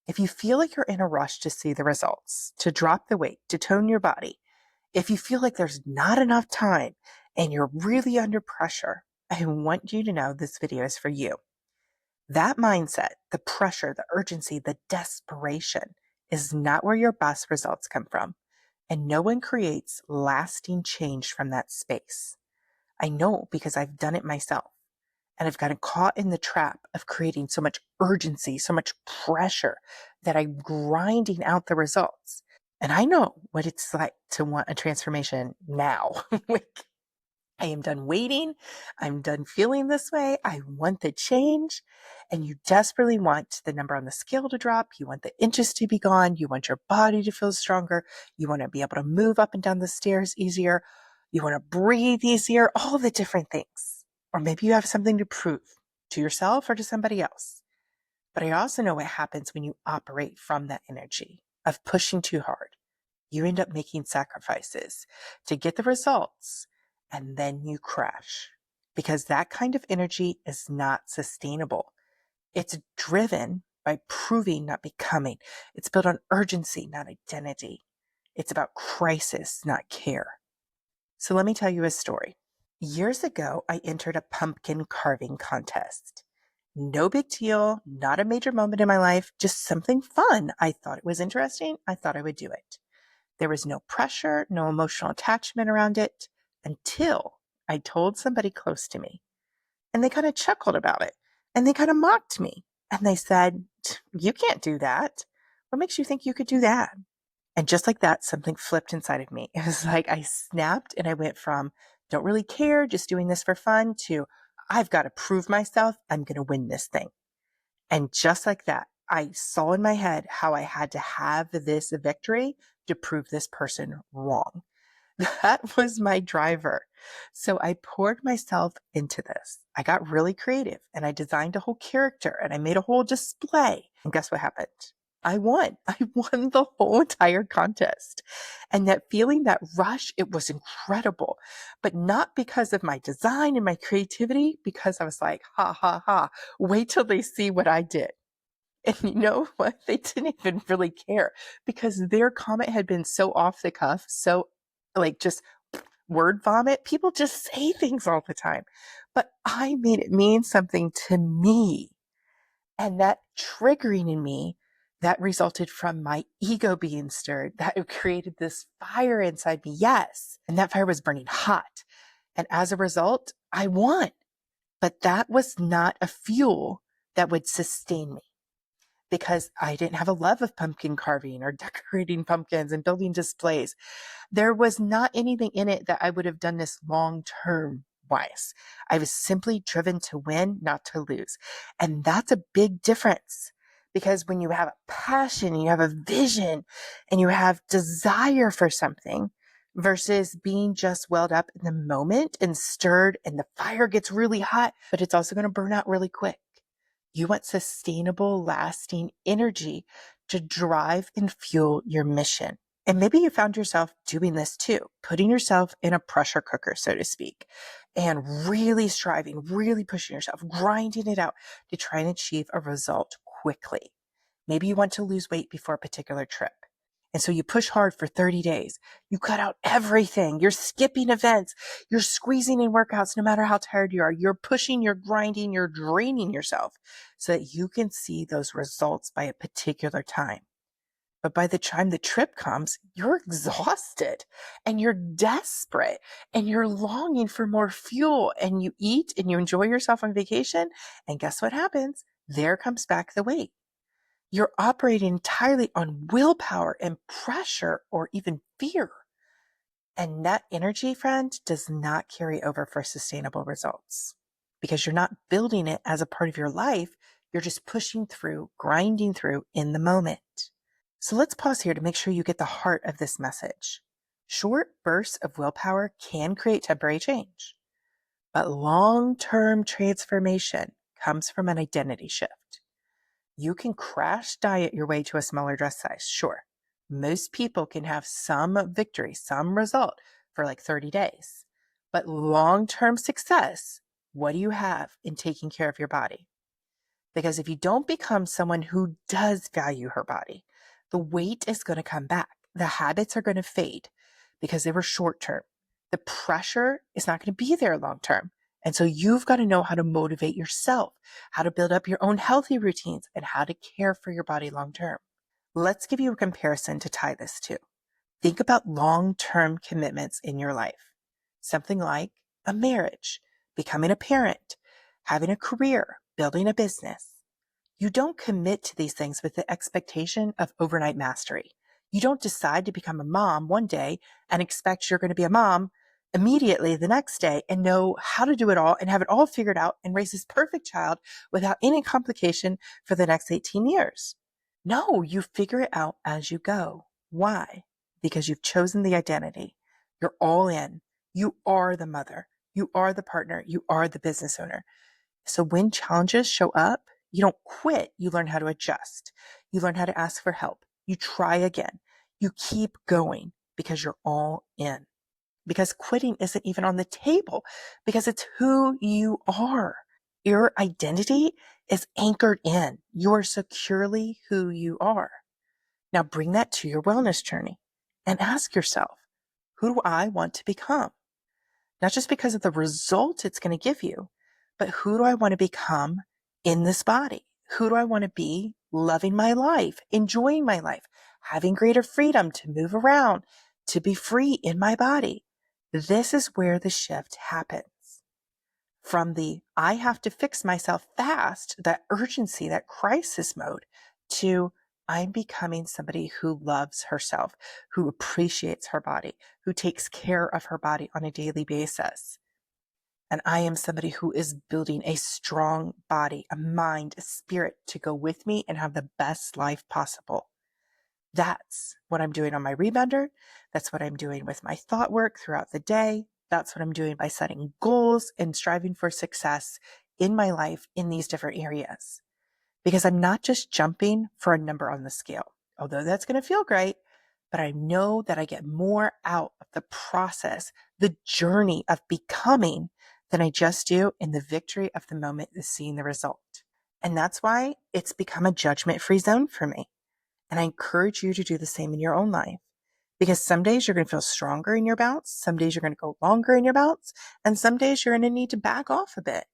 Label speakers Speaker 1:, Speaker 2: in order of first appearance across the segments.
Speaker 1: If you feel like you're in a rush to see the results, to drop the weight, to tone your body, if you feel like there's not enough time and you're really under pressure, I want you to know this video is for you. That mindset, the pressure, the urgency, the desperation is not where your best results come from. And no one creates lasting change from that space. I know because I've done it myself. And I've gotten caught in the trap of creating so much urgency, so much pressure that I'm grinding out the results. And I know what it's like to want a transformation now. Like, I am done waiting. I'm done feeling this way. I want the change. And you desperately want the number on the scale to drop. You want the inches to be gone. You want your body to feel stronger. You want to be able to move up and down the stairs easier. You want to breathe easier, all the different things. Or maybe you have something to prove to yourself or to somebody else. But I also know what happens when you operate from that energy of pushing too hard. You end up making sacrifices to get the results, and then you crash because that kind of energy is not sustainable. It's driven by proving, not becoming. It's built on urgency, not identity. It's about crisis, not care. So let me tell you a story. Years ago, I entered a pumpkin carving contest. No big deal, not a major moment in my life, just something fun. I thought it was interesting. I thought I would do it. There was no pressure, no emotional attachment around it until I told somebody close to me. And they kind of chuckled about it and they kind of mocked me. And they said, "You can't do that. What makes you think you could do that?" And just like that, something flipped inside of me. It was like I snapped and I went from don't really care, just doing this for fun to I've got to prove myself. I'm going to win this thing. And just like that, I saw in my head how I had to have this victory to prove this person wrong. That was my driver. So I poured myself into this. I got really creative and I designed a whole character and I made a whole display. And guess what happened? I won. I won the whole entire contest. And that feeling, that rush, it was incredible. But not because of my design and my creativity, because I was like, ha, ha, ha, wait till they see what I did. And you know what? They didn't even really care because their comment had been so off the cuff, so like just word vomit. People just say things all the time. But I made it mean something to me. And that triggering in me, that resulted from my ego being stirred, that created this fire inside me. Yes. And that fire was burning hot. And as a result, I won. But that was not a fuel that would sustain me because I didn't have a love of pumpkin carving or decorating pumpkins and building displays. There was not anything in it that I would have done this long term wise. I was simply driven to win, not to lose. And that's a big difference because when you have a passion, you have a vision, and you have desire for something versus being just welled up in the moment and stirred and the fire gets really hot, but it's also going to burn out really quick. You want sustainable, lasting energy to drive and fuel your mission. And maybe you found yourself doing this too, putting yourself in a pressure cooker, so to speak, and really striving, really pushing yourself, grinding it out to try and achieve a result quickly. Maybe you want to lose weight before a particular trip. And so you push hard for 30 days. You cut out everything. You're skipping events. You're squeezing in workouts no matter how tired you are. You're pushing, you're grinding, you're draining yourself so that you can see those results by a particular time. But by the time the trip comes, you're exhausted and you're desperate and you're longing for more fuel, and you eat and you enjoy yourself on vacation. And guess what happens? There comes back the weight. You're operating entirely on willpower and pressure or even fear. And that energy, friend, does not carry over for sustainable results because you're not building it as a part of your life. You're just pushing through, grinding through in the moment. So let's pause here to make sure you get the heart of this message. Short bursts of willpower can create temporary change, but long-term transformation comes from an identity shift. You can crash diet your way to a smaller dress size, sure. Most people can have some victory, some result for like 30 days. But long-term success, what do you have in taking care of your body? Because if you don't become someone who does value her body, the weight is going to come back. The habits are going to fade because they were short term. The pressure is not going to be there long term. And so you've got to know how to motivate yourself, how to build up your own healthy routines, and how to care for your body long term. Let's give you a comparison to tie this to. Think about long-term commitments in your life. Something like a marriage, becoming a parent, having a career, building a business. You don't commit to these things with the expectation of overnight mastery. You don't decide to become a mom one day and expect you're going to be a mom immediately the next day and know how to do it all and have it all figured out and raise this perfect child without any complication for the next 18 years. No, you figure it out as you go. Why? Because you've chosen the identity. You're all in. You are the mother. You are the partner. You are the business owner. So when challenges show up, you don't quit. You learn how to adjust. You learn how to ask for help. You try again. You keep going because you're all in. Because quitting isn't even on the table because it's who you are. Your identity is anchored in. You are securely who you are. Now bring that to your wellness journey and ask yourself, who do I want to become? Not just because of the result it's going to give you, but who do I want to become in this body? Who do I want to be loving my life, enjoying my life, having greater freedom to move around, to be free in my body? This is where the shift happens. From the I have to fix myself fast, that urgency, that crisis mode, to I'm becoming somebody who loves herself, who appreciates her body, who takes care of her body on a daily basis. And I am somebody who is building a strong body, a mind, a spirit to go with me and have the best life possible. That's what I'm doing on my rebounder. That's what I'm doing with my thought work throughout the day. That's what I'm doing by setting goals and striving for success in my life in these different areas. Because I'm not just jumping for a number on the scale, although that's going to feel great, but I know that I get more out of the process, the journey of becoming than I just do in the victory of the moment of seeing the result. And that's why it's become a judgment-free zone for me. And I encourage you to do the same in your own life. Because some days you're going to feel stronger in your bouts, some days you're going to go longer in your bouts, and some days you're going to need to back off a bit.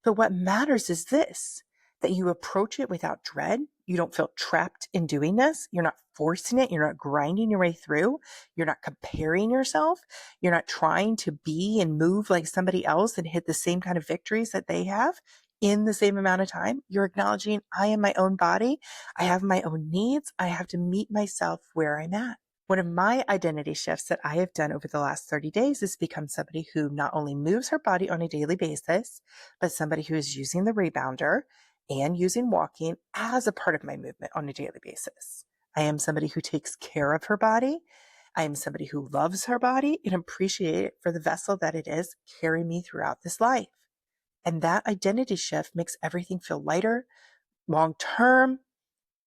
Speaker 1: But what matters is this, that you approach it without dread. You don't feel trapped in doing this. You're not forcing it. You're not grinding your way through. You're not comparing yourself. You're not trying to be and move like somebody else and hit the same kind of victories that they have in the same amount of time. You're acknowledging I am my own body. I have my own needs. I have to meet myself where I'm at. One of my identity shifts that I have done over the last 30 days is become somebody who not only moves her body on a daily basis, but somebody who is using the rebounder and using walking as a part of my movement on a daily basis. I am somebody who takes care of her body. I am somebody who loves her body and appreciates it for the vessel that it is carrying me throughout this life. And that identity shift makes everything feel lighter, long term,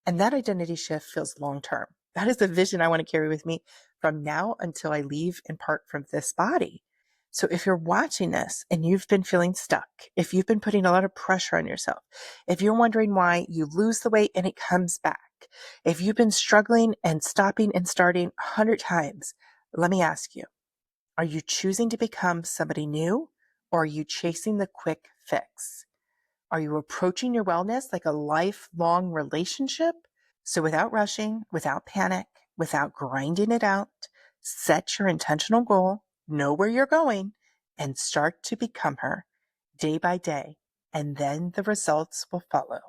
Speaker 1: and that identity shift feels long term. That is the vision I want to carry with me from now until I leave and part from this body. So if you're watching this and you've been feeling stuck, if you've been putting a lot of pressure on yourself, if you're wondering why you lose the weight and it comes back, if you've been struggling and stopping and starting 100 times, let me ask you, are you choosing to become somebody new, or are you chasing the quick fix? Are you approaching your wellness like a lifelong relationship? So without rushing, without panic, without grinding it out, set your intentional goal, know where you're going, and start to become her day by day. And then the results will follow.